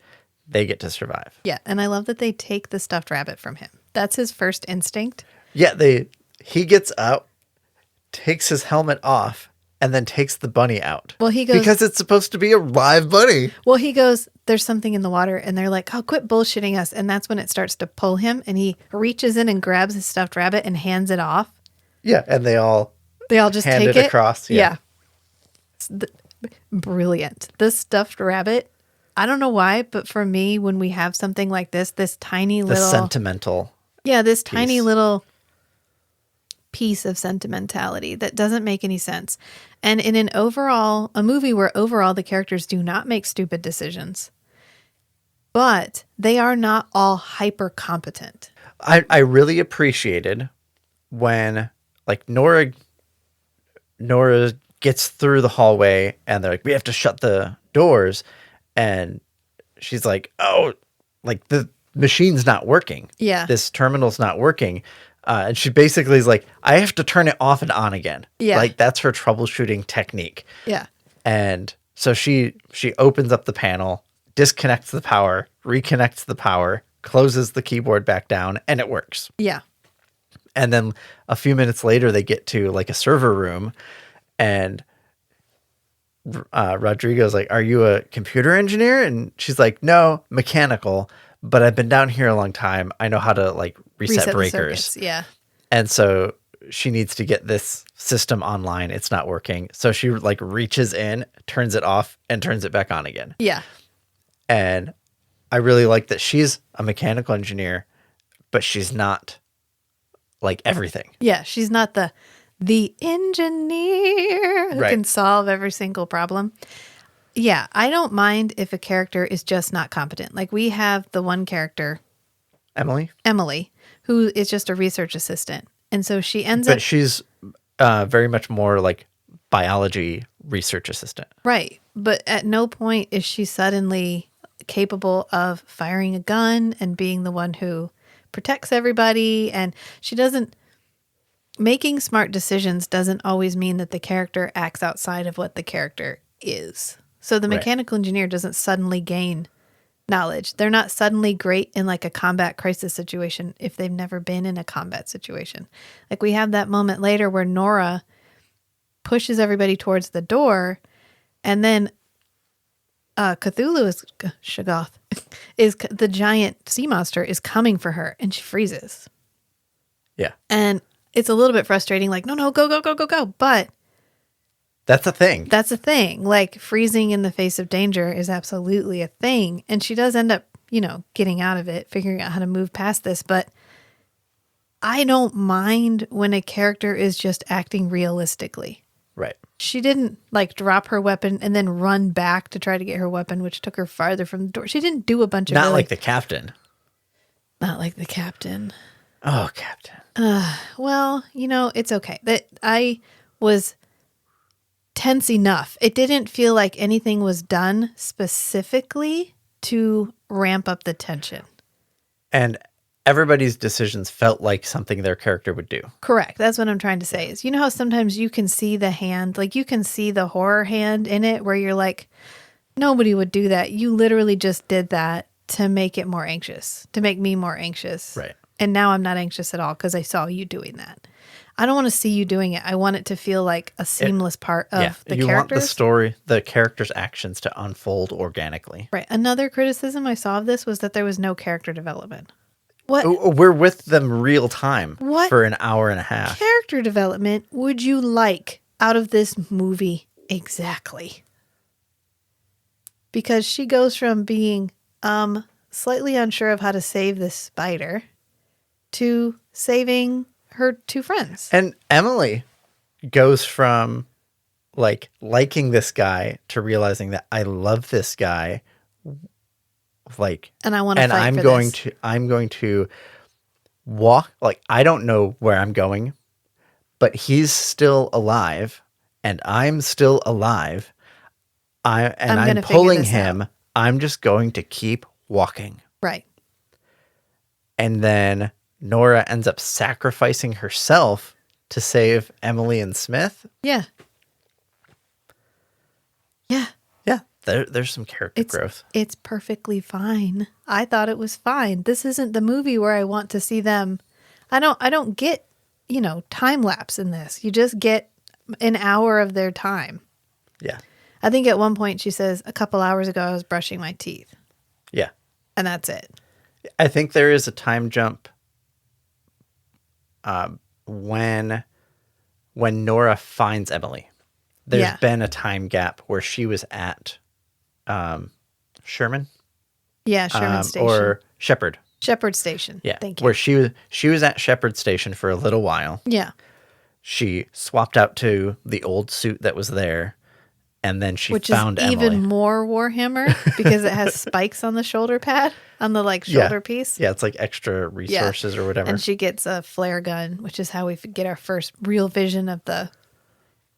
they get to survive. Yeah, and I love that they take the stuffed rabbit from him. That's his first instinct. Yeah, he gets out, takes his helmet off, and then takes the bunny out. Well, he goes... Because it's supposed to be a live bunny. Well, he goes, there's something in the water, and they're like, oh, quit bullshitting us. And that's when it starts to pull him, and he reaches in and grabs his stuffed rabbit and hands it off. Yeah, and they all just hand take it across. Yeah. Brilliant. The stuffed rabbit, I don't know why, but for me, when we have something like this tiny little... The sentimental this piece. tiny little piece of sentimentality that doesn't make any sense. And in a movie where overall the characters do not make stupid decisions, but they are not all hyper competent. I really appreciated when, like, Nora gets through the hallway and they're like, we have to shut the doors. And she's like, oh, like the machine's not working. Yeah. This terminal's not working. And she basically is like, I have to turn it off and on again. Yeah. Like that's her troubleshooting technique. Yeah. And so she opens up the panel, disconnects the power, reconnects the power, closes the keyboard back down, and it works. Yeah. And then a few minutes later, they get to like a server room and Rodrigo's like, are you a computer engineer? And she's like, no, mechanical, but I've been down here a long time. I know how to like reset breakers. Yeah. And so she needs to get this system online. It's not working. So she like reaches in, turns it off and turns it back on again. Yeah. And I really like that she's a mechanical engineer, but she's not like everything. Yeah. She's not the engineer who can solve every single problem. Yeah, I don't mind if a character is just not competent. Like we have the one character, Emily, who is just a research assistant. And so she ends up... But she's very much more like biology research assistant. Right. But at no point is she suddenly capable of firing a gun and being the one who protects everybody. And she doesn't... Making smart decisions doesn't always mean that the character acts outside of what the character is. So the mechanical engineer doesn't suddenly gain knowledge. They're not suddenly great in like a combat crisis situation if they've never been in a combat situation. Like we have that moment later where Nora pushes everybody towards the door and then Shoggoth is the giant sea monster is coming for her and she freezes. Yeah. And it's a little bit frustrating, like, no, go. But that's a thing. That's a thing. Like freezing in the face of danger is absolutely a thing. And she does end up, getting out of it, figuring out how to move past this. But I don't mind when a character is just acting realistically. Right. She didn't like drop her weapon and then run back to try to get her weapon, which took her farther from the door. She didn't do a bunch of... Not like the captain. Not like the captain. Oh, captain. Well, it's okay. That I was tense enough. It didn't feel like anything was done specifically to ramp up the tension. And everybody's decisions felt like something their character would do. Correct. That's what I'm trying to say is, how sometimes you can see the hand, like you can see the horror hand in it where you're like, nobody would do that. You literally just did that to make it more anxious, to make me more anxious. Right. And now I'm not anxious at all because I saw you doing that. I don't want to see you doing it. I want it to feel like a seamless part of the characters. You want the story, the characters' actions to unfold organically. Right. Another criticism I saw of this was that there was no character development. What? We're with them real time for an hour and a half. Character development would you like out of this movie exactly. Because she goes from being slightly unsure of how to save this spider to saving her two friends. And Emily goes from like liking this guy to realizing that I love this guy. Like, and I want to fight I'm for going this. I'm going to walk. Like, I don't know where I'm going, but he's still alive and I'm still alive. I'm pulling him. Out. I'm just going to keep walking. Right. And then Nora ends up sacrificing herself to save Emily and Smith. Yeah. Yeah. Yeah. There's some character growth. It's perfectly fine. I thought it was fine. This isn't the movie where I want to see them. I don't get, time lapse in this. You just get an hour of their time. Yeah. I think at one point she says, a couple hours ago I was brushing my teeth. Yeah. And that's it. I think there is a time jump when Nora finds Emily. There's been a time gap where she was at Sherman. Yeah, Sherman Station. Or Shepherd. Shepherd Station. Yeah. Thank you. Where she was at Shepherd Station for a little while. Yeah. She swapped out to the old suit that was there. And then she found Emily. Which is even more Warhammer because it has spikes on the shoulder pad, on the shoulder piece. Yeah, it's like extra resources or whatever. And she gets a flare gun, which is how we get our first real vision of the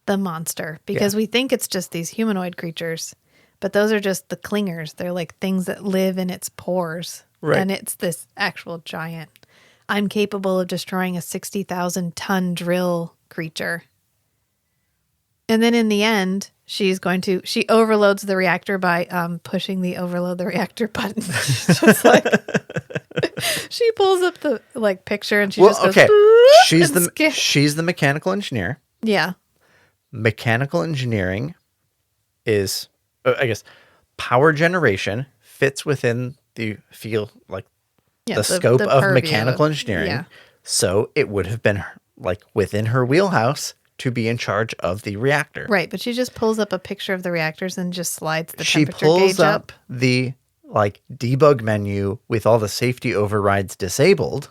monster. Because we think it's just these humanoid creatures, but those are just the clingers. They're like things that live in its pores. Right. And it's this actual giant. I'm capable of destroying a 60,000-ton drill creature. And then in the end, she overloads the reactor by pushing the overload the reactor button. Just like, she pulls up the picture and she just goes, okay. She's the mechanical engineer. Yeah. Mechanical engineering is, I guess, power generation fits within the field, the scope of mechanical engineering. Yeah. So it would have been within her wheelhouse to be in charge of the reactor. Right, but she just pulls up a picture of the reactors and just slides the temperature gauge up. She pulls up the debug menu with all the safety overrides disabled.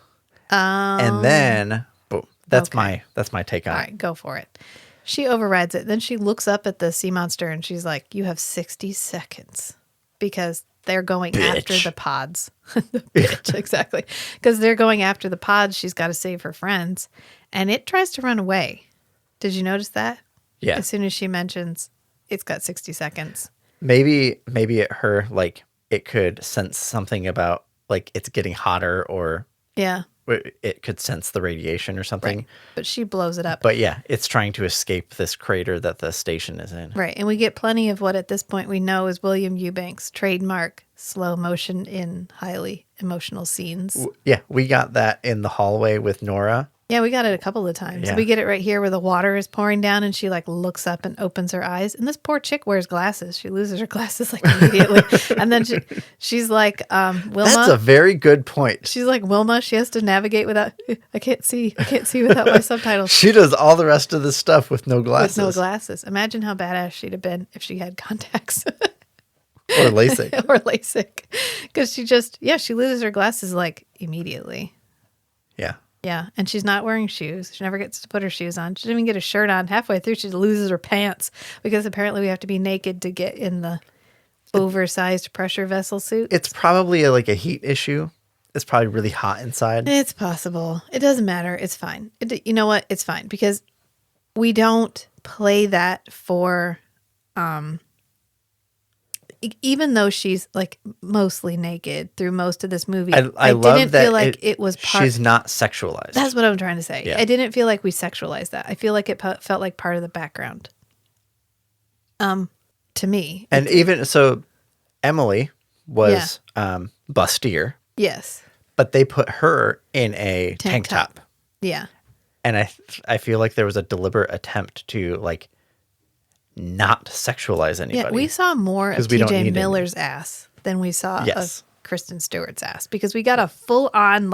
And then boom. That's my take on it. All right, go for it. She overrides it. Then she looks up at the sea monster and she's like, you have 60 seconds because they're going after the pods. The bitch, exactly. Because they're going after the pods. She's got to save her friends. And it tries to run away. Did you notice that? Yeah. As soon as she mentions it's got 60 seconds. Maybe it could sense something about it's getting hotter or it could sense the radiation or something. Right. But she blows it up. But yeah, it's trying to escape this crater that the station is in. Right. And we get plenty of what at this point we know is William Eubanks' trademark slow motion in highly emotional scenes. Yeah, we got that in the hallway with Nora. Yeah, we got it a couple of times. Yeah. We get it right here where the water is pouring down and she looks up and opens her eyes. And this poor chick wears glasses. She loses her glasses immediately. And then she's like, Wilma. That's a very good point. She's like, Wilma, she has to navigate without, I can't see without my subtitles. She does all the rest of this stuff with no glasses. With no glasses. Imagine how badass she'd have been if she had contacts. Or LASIK. Or LASIK. Because she loses her glasses immediately. Yeah. Yeah, and she's not wearing shoes. She never gets to put her shoes on. She doesn't even get a shirt on. Halfway through, she loses her pants because apparently we have to be naked to get in the oversized pressure vessel suit. It's probably a heat issue. It's probably really hot inside. It's possible. It doesn't matter. It's fine. You know what? It's fine because we don't play that for... even though she's mostly naked through most of this movie, I didn't feel like it was part. She's not sexualized. That's what I'm trying to say. Yeah. I didn't feel like we sexualized that. I feel like it felt like part of the background. To me, and even so, Emily was bustier. Yes, but they put her in a tank top. Yeah, and I feel like there was a deliberate attempt to not sexualize anybody. Yeah, we saw more of TJ Miller's ass than we saw of Kristin Stewart's ass because we got a full on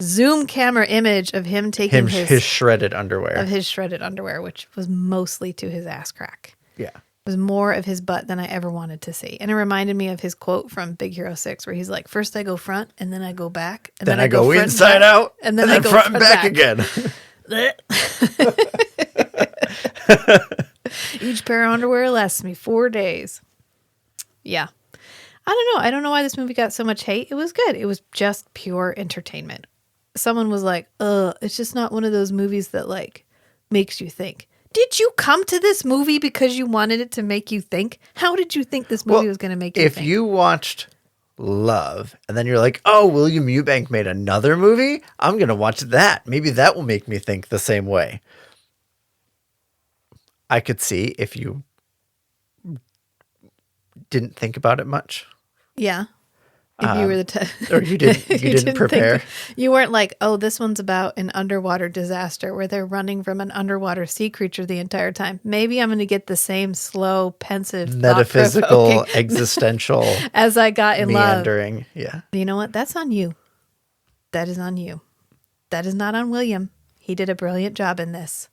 zoom camera image of him taking his shredded underwear. Of his shredded underwear, which was mostly to his ass crack. Yeah. It was more of his butt than I ever wanted to see. And it reminded me of his quote from Big Hero 6, where he's like, first I go front, and then I go back. And then I go inside out, and then I go front and back again. Each pair of underwear lasts me 4 days. Yeah. I don't know. I don't know why this movie got so much hate. It was good. It was just pure entertainment. Someone was like, it's just not one of those movies that like makes you think. Did you come to this movie because you wanted it to make you think? How did you think this movie was going to make you think? If you watched Love and then you're like, oh, William Eubank made another movie, I'm going to watch that. Maybe that will make me think the same way. I could see if you didn't think about it much. Yeah. If you were the or you didn't prepare. You weren't like, oh, this one's about an underwater disaster where they're running from an underwater sea creature the entire time. Maybe I'm going to get the same slow, pensive, metaphysical, existential as I got in meandering. Love. Yeah. You know what? That's on you. That is on you. That is not on William. He did a brilliant job in this.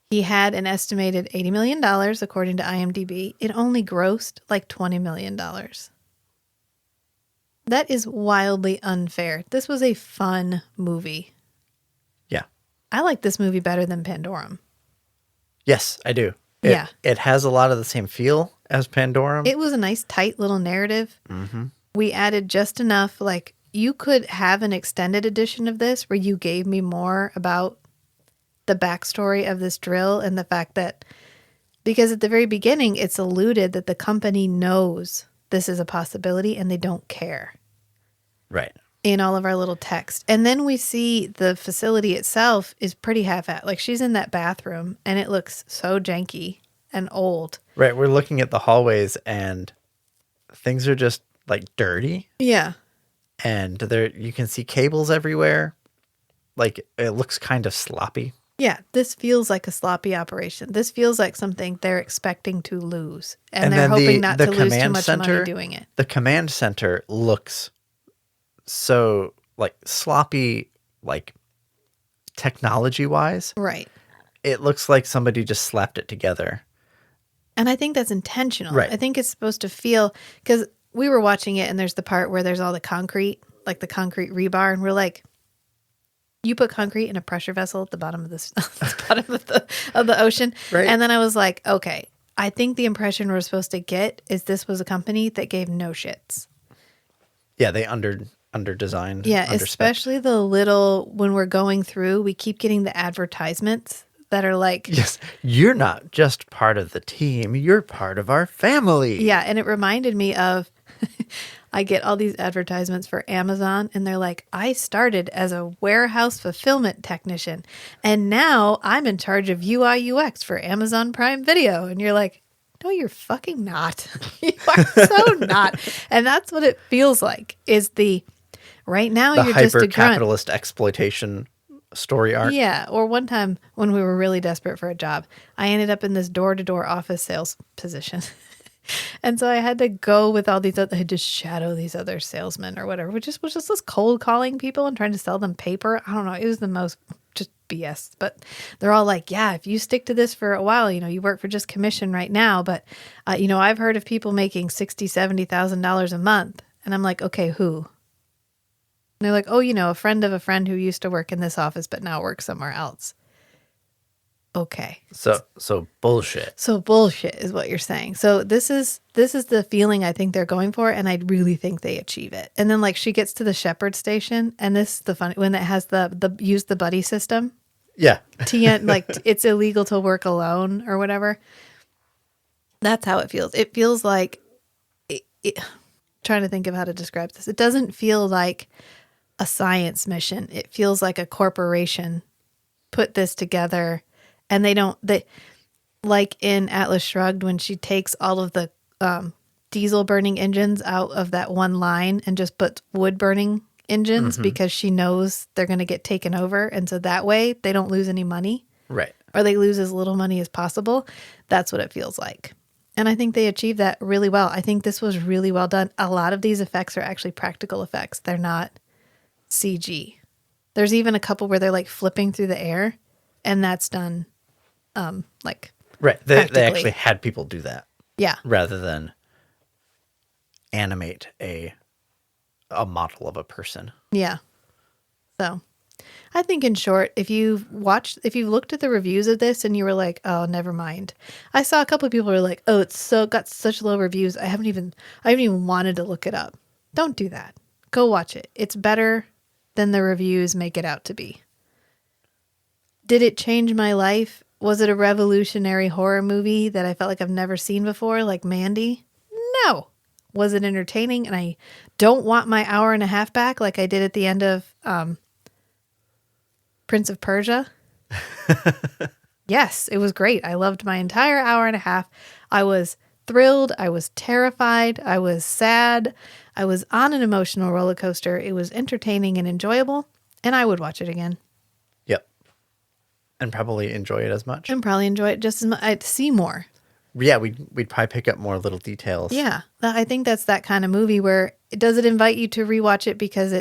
He had an estimated $80 million, according to IMDb. It only grossed like $20 million. That is wildly unfair. This was a fun movie. Yeah. I like this movie better than Pandorum. Yes, I do. Yeah. It has a lot of the same feel as Pandorum. It was a nice, tight little narrative. Mm-hmm. We added just enough. Like, you could have an extended edition of this where you gave me more about the backstory of this drill and the fact that, because at the very beginning, it's alluded that the company knows this is a possibility and they don't care. Right. In all of our little text. And then we see the facility itself is pretty half-assed. Like, she's in that bathroom and it looks so janky and old. Right. We're looking at the hallways and things are just like dirty. Yeah. And there you can see cables everywhere. Like, it looks kind of sloppy. Yeah, this feels like a sloppy operation. This feels like something they're expecting to lose. And they're hoping not to lose too much money doing it. The command center looks so like sloppy, like technology-wise. Right. It looks like somebody just slapped it together. And I think that's intentional. Right. I think it's supposed to feel, because we were watching it and there's the part where there's all the concrete, like the concrete rebar, and we're like, you put concrete in a pressure vessel at the bottom of the ocean. Right. And then I was like, okay, I think the impression we're supposed to get is this was a company that gave no shits. Yeah, they under-designed. Yeah, especially the little, when we're going through, we keep getting the advertisements that are like, yes, you're not just part of the team, you're part of our family. Yeah, and it reminded me of, I get all these advertisements for Amazon, and they're like, I started as a warehouse fulfillment technician, and now I'm in charge of UI UX for Amazon Prime Video. And you're like, no, you're fucking not. You are so not. And that's what it feels like, is right now you're just a grunt. The hyper-capitalist exploitation story arc. Yeah, or one time when we were really desperate for a job, I ended up in this door-to-door office sales position. And so I had to go with all these I had to shadow these other salesmen or whatever, which was just this cold calling people and trying to sell them paper. I don't know. It was the most just BS. But they're all like, yeah, if you stick to this for a while, you work for just commission right now. But, I've heard of people making $60,000, $70,000 a month. And I'm like, okay, who? And they're like, oh, a friend of a friend who used to work in this office but now works somewhere else. Okay. So bullshit. So bullshit is what you're saying. So this is the feeling I think they're going for, and I really think they achieve it. And then like she gets to the shepherd station, and this is the funny when it has the use the buddy system. Yeah. TN, like it's illegal to work alone or whatever. That's how it feels. It feels like trying to think of how to describe this. It doesn't feel like a science mission. It feels like a corporation put this together. And they like in Atlas Shrugged, when she takes all of the diesel burning engines out of that one line and just puts wood burning engines because she knows they're going to get taken over. And so that way they don't lose any money. Right. Or they lose as little money as possible. That's what it feels like. And I think they achieved that really well. I think this was really well done. A lot of these effects are actually practical effects. They're not CG. There's even a couple where they're like flipping through the air, and that's done like right. They actually had people do that. Yeah. Rather than animate a model of a person. Yeah. So I think in short, if you've looked at the reviews of this and you were like, oh, never mind. I saw a couple of people who were like, oh, got such low reviews. I haven't even wanted to look it up. Don't do that. Go watch it. It's better than the reviews make it out to be. Did it change my life? Was it a revolutionary horror movie that I felt like I've never seen before, like Mandy? No. Was it entertaining? And I don't want my hour and a half back like I did at the end of Prince of Persia. Yes, it was great. I loved my entire hour and a half. I was thrilled. I was terrified. I was sad. I was on an emotional roller coaster. It was entertaining and enjoyable, and I would watch it again. Yep. And probably enjoy it as much. And probably enjoy it just as much. I'd see more. Yeah, we'd probably pick up more little details. Yeah, I think that's that kind of movie where does it invite you to rewatch it because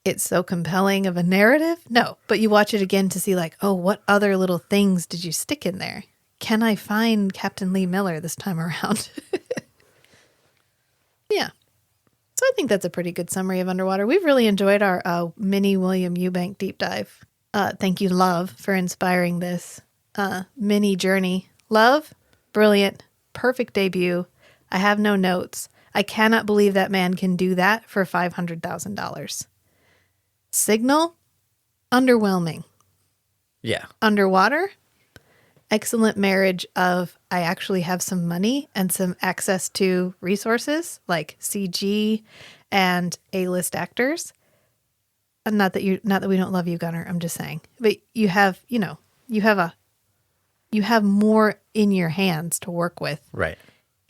it's so compelling of a narrative? No, but you watch it again to see like, oh, what other little things did you stick in there? Can I find Captain Lee Miller this time around? Yeah. So I think that's a pretty good summary of Underwater. We've really enjoyed our mini William Eubank deep dive. Thank you, Love, for inspiring this mini journey. Love, brilliant, perfect debut. I have no notes. I cannot believe that man can do that for $500,000. Signal, underwhelming. Yeah. Underwater, excellent marriage of I actually have some money and some access to resources like CG and A-list actors. Not that we don't love you, Gunnar. I'm just saying, but you have more in your hands to work with, right?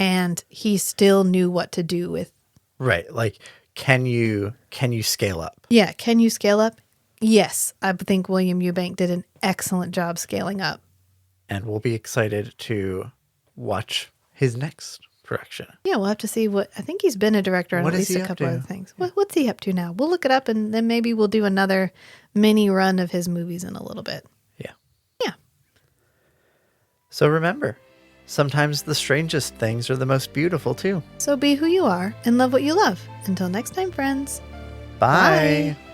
And he still knew what to do with, right? Like, can you scale up? Yeah, can you scale up? Yes, I think William Eubank did an excellent job scaling up. And we'll be excited to watch his next production. Yeah, we'll have to see what... I think he's been a director on at least a couple other things. What's he up to now? We'll look it up, and then maybe we'll do another mini run of his movies in a little bit. Yeah. Yeah. So remember, sometimes the strangest things are the most beautiful, too. So be who you are and love what you love. Until next time, friends. Bye. Bye.